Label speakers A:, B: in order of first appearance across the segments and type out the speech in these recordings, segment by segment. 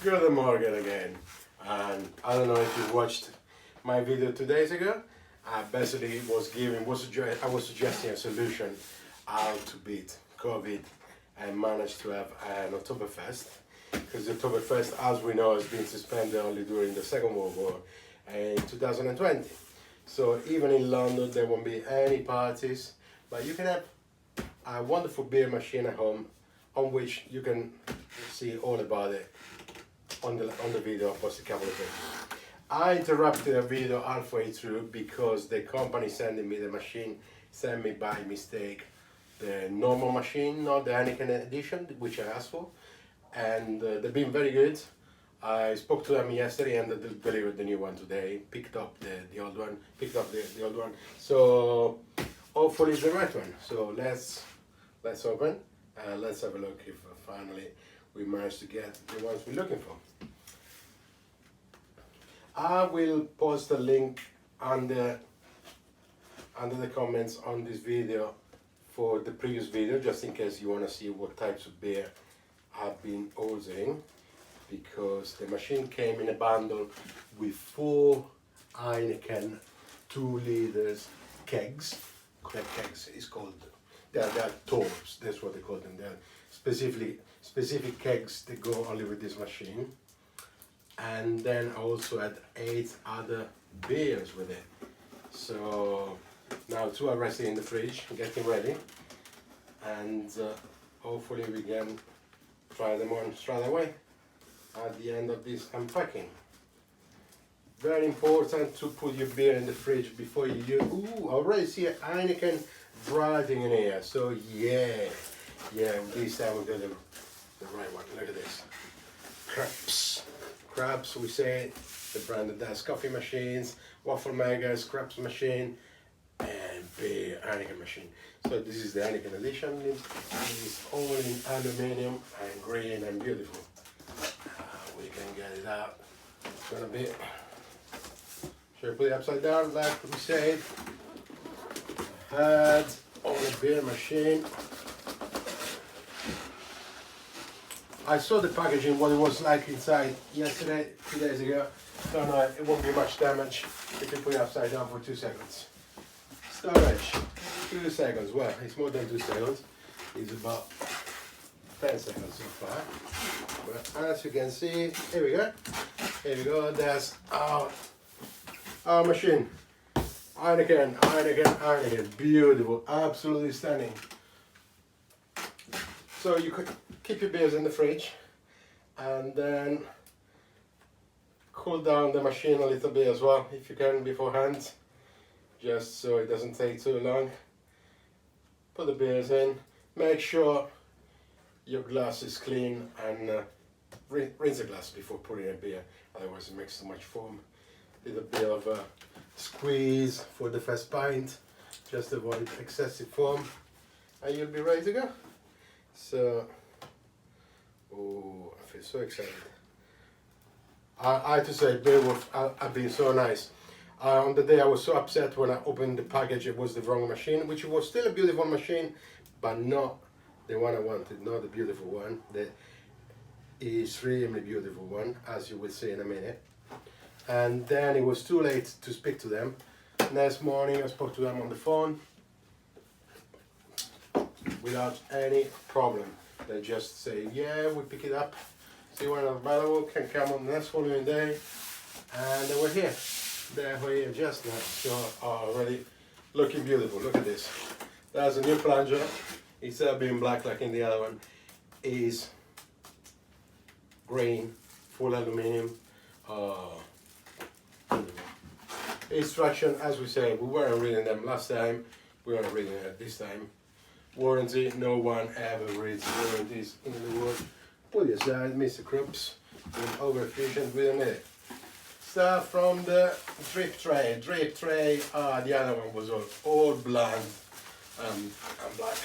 A: Good morning again, and I don't know if you watched my video 2 days ago. I basically I was suggesting a solution how to beat COVID and manage to have an Oktoberfest, because the Oktoberfest, as we know, has been suspended only during the Second World War in 2020. So even in London there won't be any parties, but you can have a wonderful beer machine at home on which you can see all about it on the video I posted a couple of days. I interrupted the video halfway through because the company sending me the machine sent me by mistake the normal machine, not the Heineken edition, which I asked for, and they've been very good. I spoke to them yesterday and they delivered the new one today, picked up the old one, the old one, so hopefully it's the right one. So let's open and let's have a look if finally we managed to get the ones we're looking for. I will post a link under the comments on this video for the previous video, just in case you want to see what types of beer I've been ordering, because the machine came in a bundle with 4 Heineken 2 liters kegs. Kegs is called, they're tours, that's what they call them. They're specific kegs that go only with this machine. And then I also had 8 other beers with it. So now 2 are resting in the fridge, getting ready, and hopefully we can try them on straight away at the end of this unpacking. Very important to put your beer in the fridge before you use. Ooh, I already see a Heineken writing in here. So yeah, this time we got the right one. Look at this. Crabs, we say, the brand that does coffee machines, waffle makers, crabs machine, and beer Heineken machine. So this is the Heineken edition. It's all in aluminium and green and beautiful. We can get it out. It's gonna be. Should I put it upside down like we said? Had on the beer machine. I saw the packaging, what it was like inside yesterday, 2 days ago. So no, it won't be much damage if you put it upside down for 2 seconds. Storage, 2 seconds. Well, it's more than 2 seconds. It's about 10 seconds so far. But as you can see, here we go. Here we go. That's our machine. Heineken. Beautiful, absolutely stunning. So you could keep your beers in the fridge and then cool down the machine a little bit as well if you can beforehand, just so it doesn't take too long. Put the beers in, make sure your glass is clean, and rinse the glass before putting a beer, otherwise it makes too much foam. Little bit of a squeeze for the first pint, just avoid excessive foam, and you'll be ready to go. So, oh, I feel so excited. I have to say, Beerwulf have been so nice. On the day I was so upset when I opened the package, it was the wrong machine, which was still a beautiful machine, but not the one I wanted, not the beautiful one, the extremely beautiful one, as you will see in a minute. And then it was too late to speak to them. Next morning I spoke to them on the phone without any problem. They just say, yeah, we pick it up, see when it's available, can come on the next following day, and they were here. They were here just now, so already looking beautiful. Look at this. That's a new plunger. Instead of being black like in the other one, is green, full aluminium. Instruction, as we said, we weren't reading them last time, we weren't reading it this time. Warranty, no one ever reads warranties in the world. Put it aside, Mr. Krups, over efficient with a minute. Start from the drip tray. The other one was all blonde and black.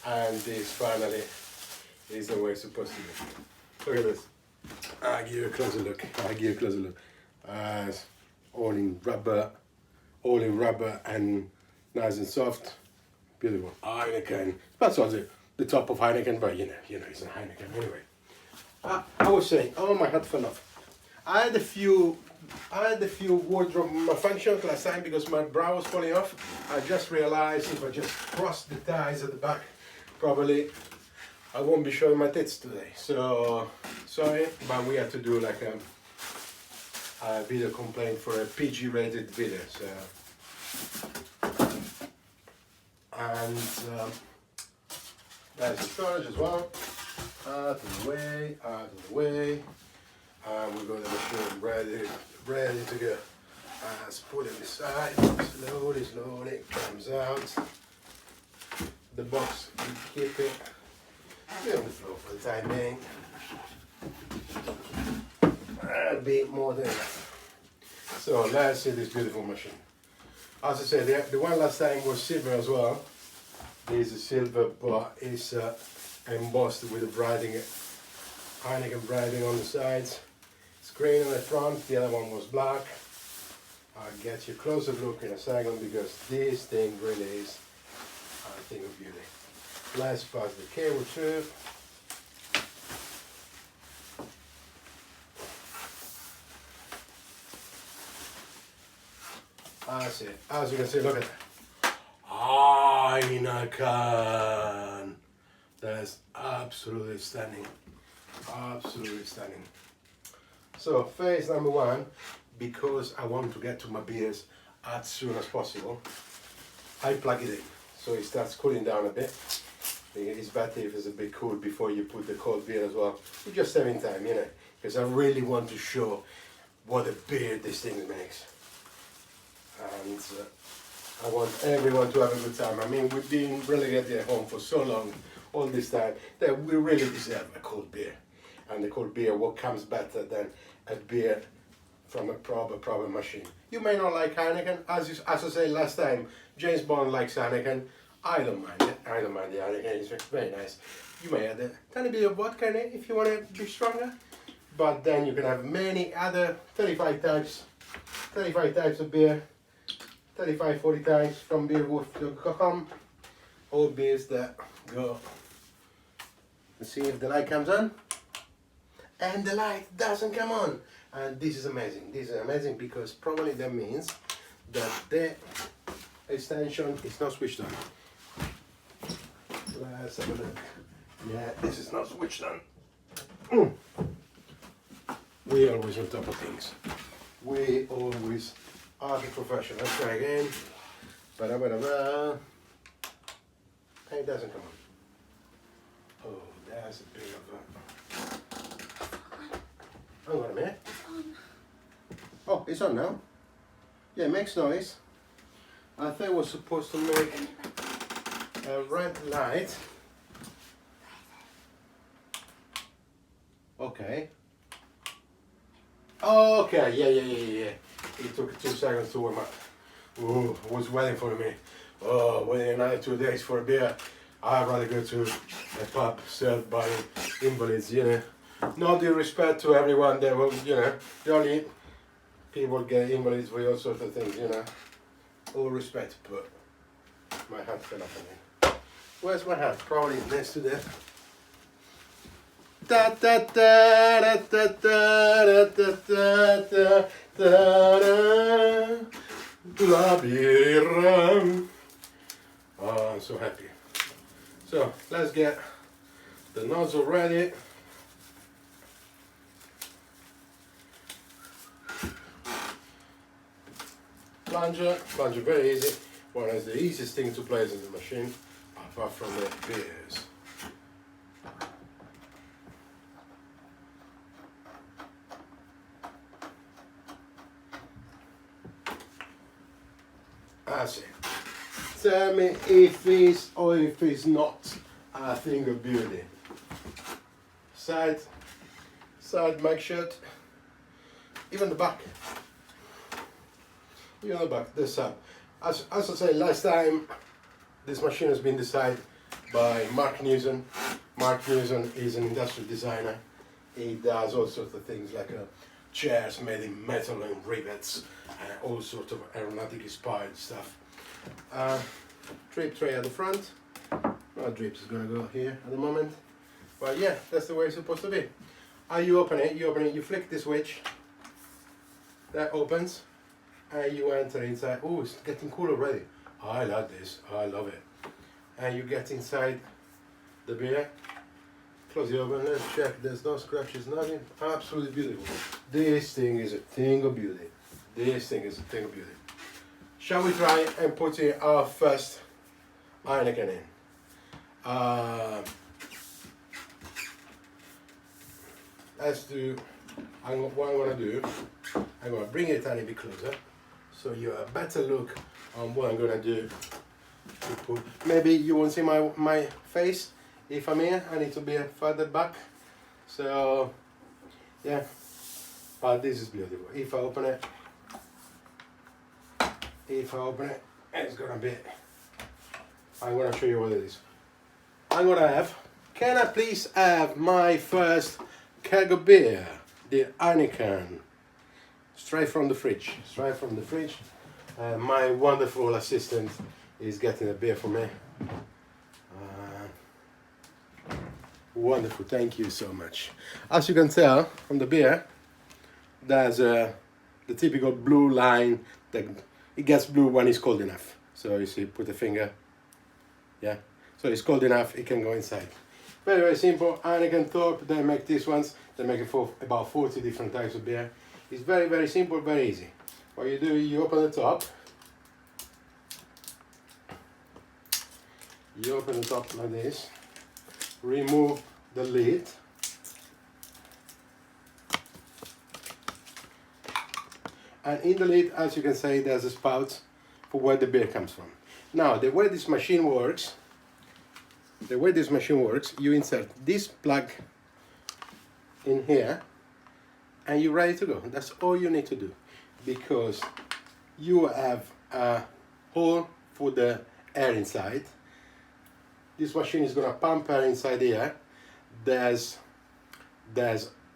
A: And this finally is the way it's supposed to be. Look at this. I'll give you a closer look. All in rubber and nice and soft. Beautiful. Heineken. That's also the top of Heineken, but you know, it's a Heineken anyway. I was saying, oh, my hat fell off. I had a few wardrobe malfunctions last time because my bra was falling off. I just realized if I just cross the ties at the back, probably I won't be showing my tits today. So sorry, but we have to do like a video complaint for a PG rated video. So and that's the storage as well. Out of the way, out of the way. We've got the machine ready to go. Let's put it aside. Slowly, slowly it comes out. The box, we keep it. Be on the floor for the time being. A bit more than enough. So let's see this beautiful machine. As I said, the one last time was silver as well. This is silver, but it's embossed with the branding, Heineken branding on the sides. It's green on the front, the other one was black. I'll get you a closer look in a second because this thing really is a thing of beauty. Let's pass the cable through. That's it. As you can see, look at that. Heineken. That's absolutely stunning. Absolutely stunning. So phase number one, because I want to get to my beers as soon as possible, I plug it in. So it starts cooling down a bit. It's better if it's a bit cool before you put the cold beer as well. You're just saving time, you know, because I really want to show what a beer this thing makes. And I want everyone to have a good time. I mean, we've been relegated at home for so long, all this time, that we really deserve a cold beer. And the cold beer, what comes better than a beer from a proper machine? You may not like Heineken, as I said last time, James Bond likes Heineken. I don't mind it. I don't mind the Heineken, it's very nice. You may add a tiny bit of vodka in it if you want to be stronger. But then you can have many other 35 types of beer, 35, 40 types from Beerwulf.com. All beers that go. Let's see if the light comes on. And the light doesn't come on. And this is amazing. This is amazing because probably that means that the extension is not switched on. Let's have a look. Yeah, this is not switched on. We always on top of things. We always are the professional. Let's try again. Ba-da-ba-da-ba. And it doesn't come on. Oh, that's a bit of a... Hang on a minute. Oh, it's on now. Yeah, it makes noise. I think it was supposed to make a red light. Okay. Okay, yeah. It took 2 seconds to warm up. Ooh, was waiting for me. Oh, waiting another 2 days for a beer. I'd rather go to a pub served by invalids, you know. No disrespect to everyone that will, you know, the only people get invalids for all sorts of things, you know. All respect, but my hat fell off on me. Where's my hat? Probably next to the... Da da da da da da da da da da da. La birra. Oh, I'm so happy. So let's get the nozzle ready. Plunger very easy. One is the easiest thing to place in the machine, apart from the beers. That's it. Tell me if it's or if it's not a thing of beauty. Side mag shirt, even the back. Even the back, this up. As I said last time, this machine has been designed by Mark Newson. Mark Newson is an industrial designer. He does all sorts of things like chairs made in metal and rivets, all sorts of aeronautic inspired stuff. Drip tray at the front. My drip is gonna go here at the moment. But yeah, that's the way it's supposed to be. You open it, you flick the switch, that opens, and you enter inside. Oh, it's getting cool already. I love this, I love it. And you get inside the beer, close the oven, let's check, there's no scratches, nothing, absolutely beautiful. This thing is a thing of beauty. This thing is a thing of beauty. Shall we try and put in our first Heineken in? Let's do, what I'm going to do, I'm going to bring it a tiny bit closer so you have a better look on what I'm going to do. Maybe you won't see my face if I'm here, I need to be further back. So, yeah, but this is beautiful. If I open it, it's going to be, I'm going to show you what it is. I'm going to have, can I please have my first keg of beer, the Heineken, straight from the fridge, my wonderful assistant is getting a beer for me. Wonderful, thank you so much. As you can tell from the beer, there's the typical blue line that it gets blue when it's cold enough. So you see, put the finger, yeah. So it's cold enough, it can go inside. Very, very simple. Heineken Thorpe, they make these ones. They make it for about 40 different types of beer. It's very, very simple, very easy. What you do, you open the top. You open the top like this. Remove the lid. And in the lid, as you can see, there's a spout for where the beer comes from. Now, the way this machine works, you insert this plug in here and you're ready to go. That's all you need to do, because you have a hole for the air inside. This machine is going to pump air inside here. There's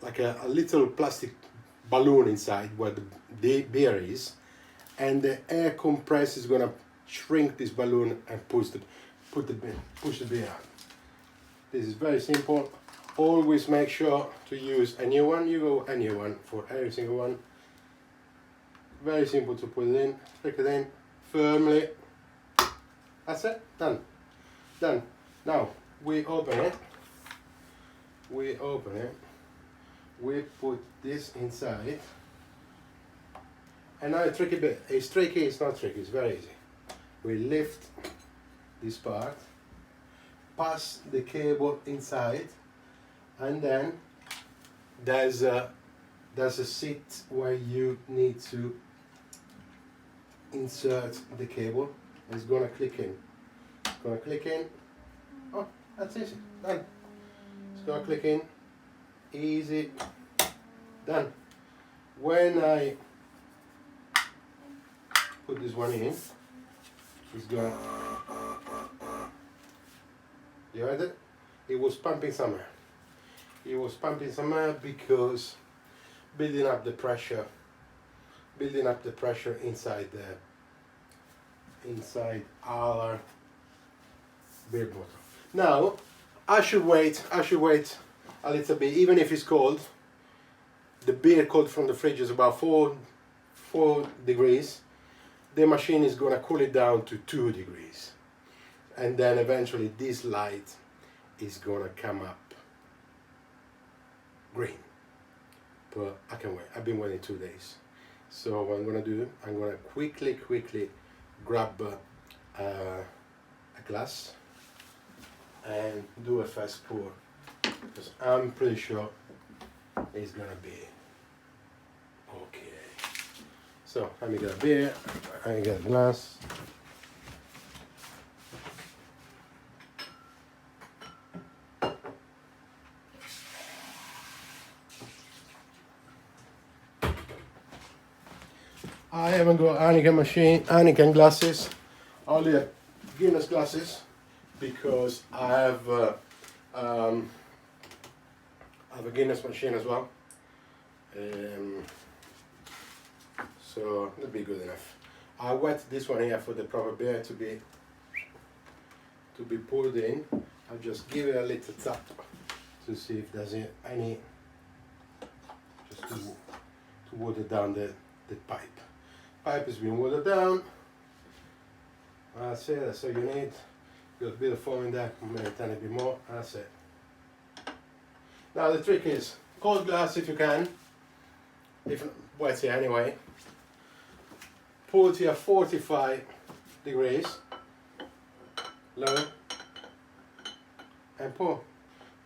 A: like a little plastic balloon inside where the beer is, and the air compressor is going to shrink this balloon and push the beer out. This is very simple. Always make sure to use a new one. You go a new one for every single one. Very simple to put it in. Stick it in firmly. That's it. Done. Done. Now we open it. We put this inside. And now a tricky bit. It's tricky. It's not tricky. It's very easy. We lift this part, pass the cable inside, and then there's a seat where you need to insert the cable. It's gonna click in. Oh, that's easy. Done. It's gonna click in. Easy. Done. When I put this one in, it's gonna. You heard it? It was pumping some air. Because building up the pressure inside our beer bottle. Now I should wait a little bit, even if it's cold. The beer cold from the fridge is about 4 degrees. The machine is gonna cool it down to 2 degrees. And then eventually this light is gonna come up green. But I can wait. I've been waiting 2 days. So what I'm gonna do, I'm gonna quickly grab a glass and do a fast pour, because I'm pretty sure it's gonna be okay. So let me get a beer, I get a glass. I haven't got Heineken glasses, only Guinness glasses, because I have a Guinness machine as well. So that'll be good enough. I wet this one here for the proper beer to be poured in. I'll just give it a little tap to see if there's any to water down the pipe. Pipe has been watered down. That's it, that's all you need. Got a bit of foam in there, maybe a tiny bit more, that's it. Now the trick is, cold glass if you can, if wet here anyway. Pour it here 45 degrees, low, and pour.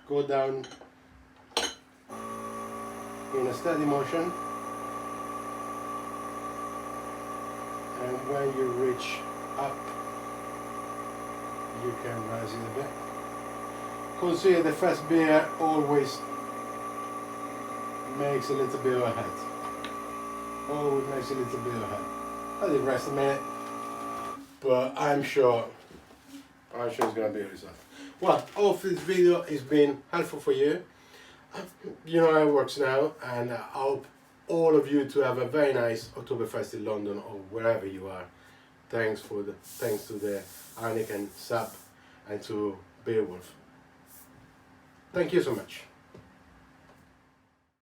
A: Go down in a steady motion, and when you reach up, you can rise it a bit. Consider the first beer always makes a little bit ahead. Always makes a little bit ahead. I'll leave the rest a minute, but I'm sure it's gonna be a result. Well, hopefully this video has been helpful for you. You know how it works now, and I hope all of you to have a very nice Oktoberfest in London or wherever you are. Thanks to the Heineken sub and to Beerwulf. Thank you so much.